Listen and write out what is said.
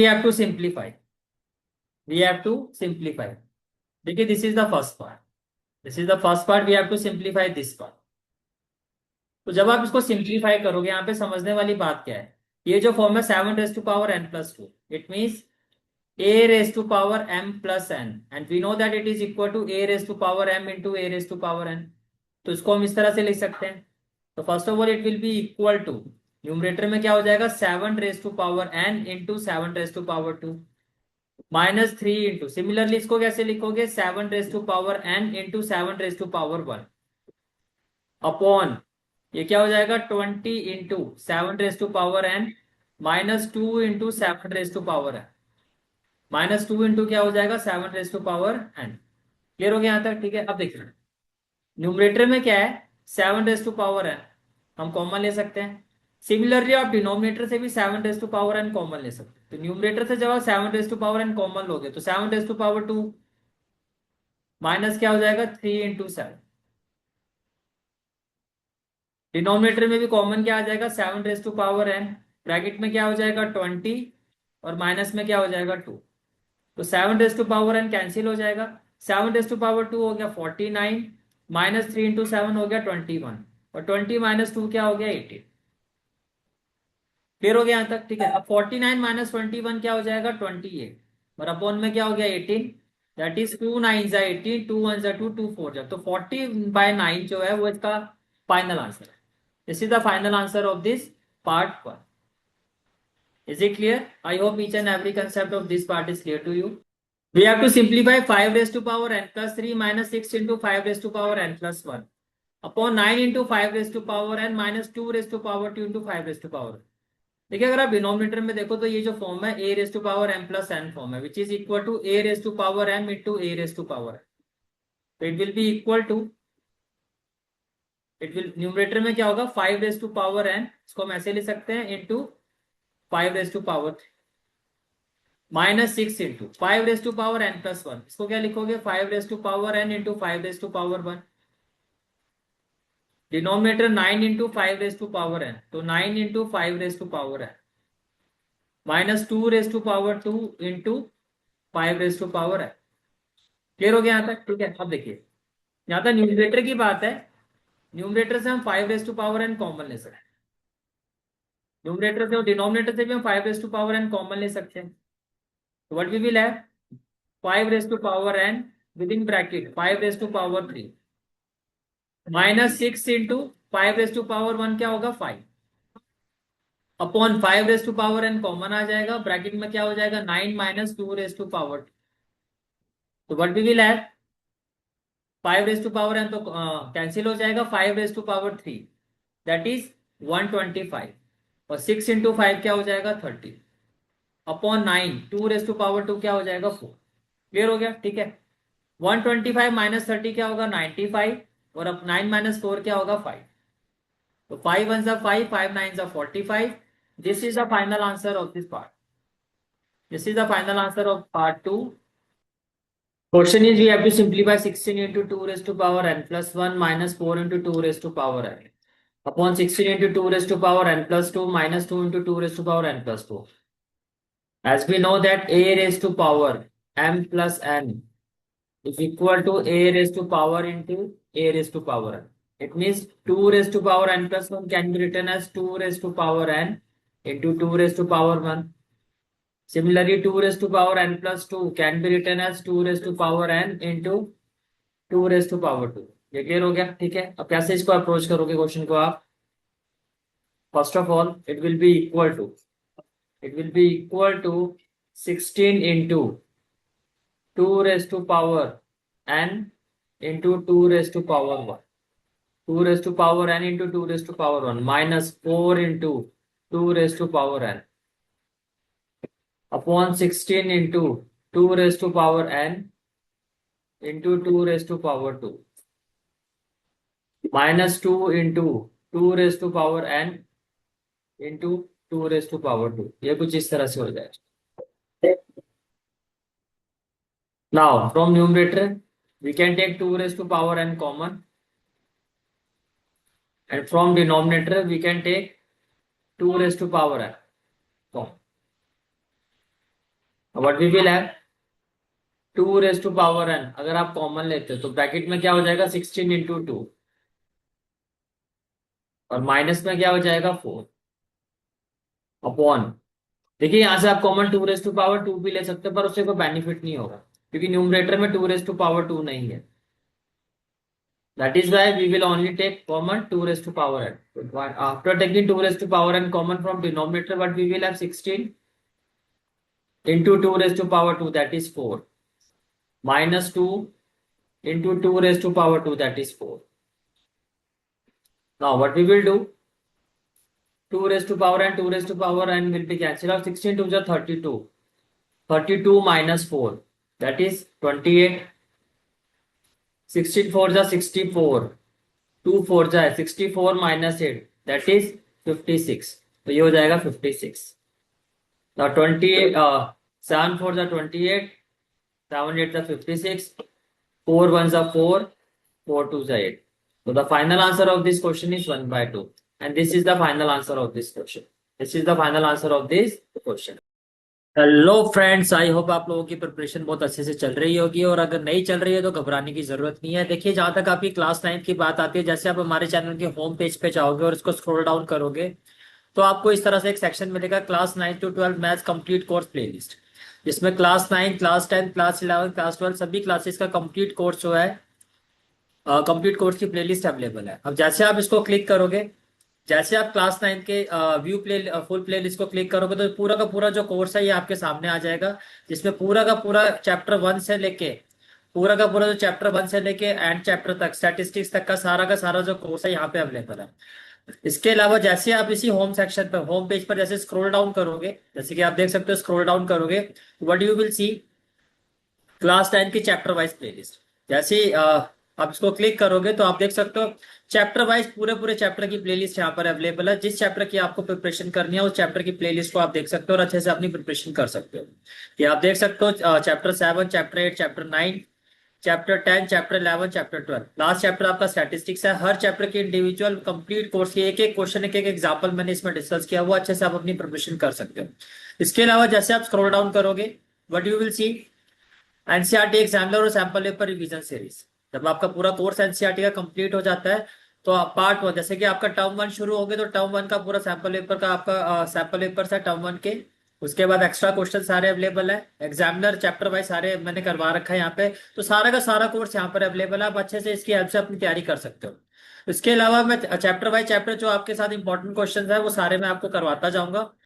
we have to simplify. देखिए, this is the first part. We have to simplify this part. तो जब आप इसको सिंप्लीफाई करोगे, यहाँ पे समझने वाली बात क्या है, ये जो फॉर्म है 7 raised to power n+2, it means a raised to power m plus n, and we know that it is equal to a raised to power m into a raised to power n. तो इसको हम इस तरह से लिख सकते हैं. तो first of all it will be equal to, numerator में क्या हो जाएगा, 7 raised to power n into 7 raised to power 2 -3 into, similarly इसको कैसे लिखोगे, 7 raised to power n into 7 raised to power 1 upon, ये क्या हो जाएगा, 20 into 7 raised to power n -2 into 7 raised to power n, -2 into क्या हो जाएगा, 7 raised to power n. Clear हो गया यहाँ तक? ठीक है. अब देखिए, न्यूमरेटर में क्या है, 7 raised to power n, हम कॉमन ले सकते हैं. सिमिलरली आप डिनोमिनेटर से भी 7 raised to power n common ले सकते हैं. तो न्यूमरेटर से जब आप 7 raised to power n common लोगे तो 7 raised to power 2 माइनस क्या हो जाएगा, 3 इंटू 7. डिनोमिनेटर में भी कॉमन क्या आ जाएगा, 7 raised to power n, bracket में क्या हो जाएगा, 20, और माइनस में क्या हो जाएगा, 2. तो 7 raised to power n cancel हो जाएगा. 7 raised to power 2 हो गया 49, -3 इंटू 7 हो गया 21, और 20 - 2 क्या हो गया, 18. क्लियर हो गया यहाँ तक? ठीक है. अब 49 - 21 क्या हो जाएगा, 28, और अपॉन में क्या हो गया, 18. दैट इज 2 9 18, 2 1 2, 2 4 जा, तो 40/9 जो है वो इसका फाइनल आंसर है. This is the final answer of this part 1. Is it clear? I hope each and every concept of this part is clear to you. We have to simplify 5 raised to power n plus 3 minus 6 into 5 raised to power n plus 1 upon 9 into 5 raised to power n minus 2 raised to power 2 into 5 raised to power. देखिए, अगर आप denominator में देखो तो ये जो form है a raised to power m plus n form है, which is equal to a raised to power m into a raised to power n. तो it will be equal to, numerator में क्या होगा, 5 raised to power n, इसको हम ऐसे लिख सकते हैं, into 5 raised to power 3 -6 into 5 raised to power n plus 1, इसको क्या लिखोगे, 5 raised to power n into 5 raised to power 1. Denominator 9 into 5 raised to power n, तो 9 into 5 raised to power n -2 raised to power 2 into 5 raised to power n. Clear हो गया यहाँ तक? ठीक है. अब देखिए, यहाँ तक न्यूमरेटर की बात है. न्यूमरेटर से हम 5 raised to power n common ले सकते हैं. न्यूमरेटर से और डिनोमिनेटर से भी हम 5 raised to power n common ले सकते हैं. What we will have, 5 raised to power n within bracket 5 raised to power 3 -6 into 5 raised to power 1 क्या होगा, 5 upon 5 raised to power n common आ जाएगा, ब्रैकेट में क्या हो जाएगा, 9 - 2 raised to power 2. तो what we will have, 5 raised to power n तो कैंसिल हो जाएगा, 5 raised to power 3 that is 125, और 6 इंटू 5 क्या हो जाएगा, 30 अपॉन 9 2 raised to power 2 क्या हो जाएगा, 4. क्लियर हो गया? ठीक है. 125 - 30 क्या होगा, 95, और अब 9 - 4 क्या होगा, 5. तो 5 1 5, 5 9 45. This is the final answer of this part. This is the final answer of part 2. Question is we have to simplify 16 into 2 raised to power n plus 1 minus 4 into 2 raised to power n upon 16 into 2 raised to power n plus 2 minus 2 into 2 raised to power n plus 2. As we know that a raised to power m plus n is equal to a raised to power into a raised to power n. It means 2 raised to power n plus 1 can be written as 2 raised to power n into 2 raised to power 1. Similarly, 2 raised to power n plus 2 can be written as 2 raised to power n into 2 raised to power 2. ये clear हो गया? ठीक है. अब कैसे इसको approach करोगे question को आप? First of all it will be equal to 16 into 2 raised to power n into 2 raised to power 1. 2 raised to power n into 2 raised to power 1 minus 4 into 2 raised to power n upon 16 into 2 raised to power n into 2 raised to power 2 minus 2 into 2 raised to power n into 2 raised to power 2. ये कुछ इस तरह से हो जाएगा. Now from numerator we can take 2 raised to power n common, and from denominator we can take 2 raised to power n common. What we will have 2 raised to power n, अगर आप common लेते हो तो bracket में क्या हो जाएगा 16 into 2, और माइनस में क्या हो जाएगा 4 अपॉन। देखिए यहाँ से आप कॉमन 2 raised to power 2 भी ले सकते हो, पर उससे कोई बेनिफिट नहीं होगा क्योंकि न्यूमरेटर में 2 raised to power 2 नहीं है। That is why we will only take common 2 raised to power n. After taking 2 raised to power n common from denominator, what we will have 16 into 2 raised to power 2, that is 4, minus 2 into 2 raised to power 2, that is 4. Now what we will do, 2 raised to power n will be cancelled out. 16 to the 32, 32 minus 4, that is 28. 16 4 the 64, 2 4 जाए 64 minus 8, that is 56, तो ये हो जाएगा 56। Now 28, 7 4 the 28, 7 8 the 56, 4 1 the 4, 4 2 the 8. So the final answer of this question is 1/2, and this is the final answer of this question. This is the final answer of this question. Hello friends, I hope आप लोगों की preparation बहुत अच्छे से चल रही होगी, और अगर नहीं चल रही है तो घबराने की जरूरत नहीं है। देखिए, जहां तक आपकी क्लास 9 की बात आती है, जैसे आप हमारे चैनल के होम पेज पे जाओगे और इसको स्क्रॉल डाउन करोगे तो आपको इस तरह से एक सेक्शन मिलेगा, class 9 to 12 maths complete course playlist, जिसमें क्लास 9, क्लास 10, क्लास 11, क्लास 12 सभी क्लासेस का कंप्लीट कोर्स जो है, कंप्लीट कोर्स की प्लेलिस्ट अवेलेबल है। अब जैसे आप इसको क्लिक करोगे, जैसे आप क्लास 9 के view play full play list को क्लिक करोगे तो पूरा का पूरा जो कोर्स है ये आपके सामने आ जाएगा, जिसमें पूरा का पूरा चैप्टर 1 से लेके, पूरा का पूरा जो चैप्टर 1 से लेके एंड चैप्टर तक, स्टैटिस्टिक्स तक का सारा जो कोर्स है यहाँ पे अवेलेबल है। इसके अलावा जैसे आप इसी होम सेक्शन पर, होम पेज पर जैसे स्क्रॉल डाउन करोगे, जैसे कि आप देख सकते हो, स्क्रॉल डाउन करोगे, what you will see, class 10 की चैप्टर वाइज प्लेलिस्ट। जैसे ही आप इसको क्लिक करोगे तो आप देख सकते हो चैप्टर वाइज पूरे पूरे चैप्टर की प्लेलिस्ट यहाँ पर अवेलेबल है। जिस चैप्टर की आपको प्रिपरेशन करनी है उस चैप्टर की प्लेलिस्ट को आप देख सकते हो और अच्छे से अपनी प्रिपरेशन कर सकते हो। ये आप देख सकते हो chapter 7, chapter 8, chapter 9, chapter 10, chapter 11, chapter 12, last chapter आपका स्टैटिस्टिक्स है। हर चैप्टर के इंडिविजुअल कंप्लीट कोर्स के एक एक क्वेश्चन, एक एक एग्जाम्पल मैंने इसमें डिस्कस किया, वो अच्छे से आप अपनी प्रिपरेशन कर सकते हो। इसके अलावा जैसे आप स्क्रॉल डाउन करोगे, what you will see, NCERT examiner और सैंपल पेपर रिवीजन सीरीज। जब आपका पूरा कोर्स एनसीईआरटी का कंप्लीट हो जाता है तो पार्ट 1, जैसे कि आपका टर्म 1 शुरू होंगे तो टर्म 1 का पूरा सैंपल पेपर का आपका सैंपल पेपर है टर्म 1 के। उसके बाद एक्स्ट्रा क्वेश्चन सारे अवेलेबल है, एग्जामिनर चैप्टर वाइज सारे मैंने करवा रखा है यहाँ पे, तो सारा का सारा कोर्स यहाँ पर अवेलेबल है। आप अच्छे से इसकी हेल्प से अपनी तैयारी कर सकते हो। इसके अलावा मैं चैप्टर वाइज चैप्टर जो आपके साथ इंपॉर्टेंट क्वेश्चन है वो सारे मैं आपको करवाता जाऊंगा।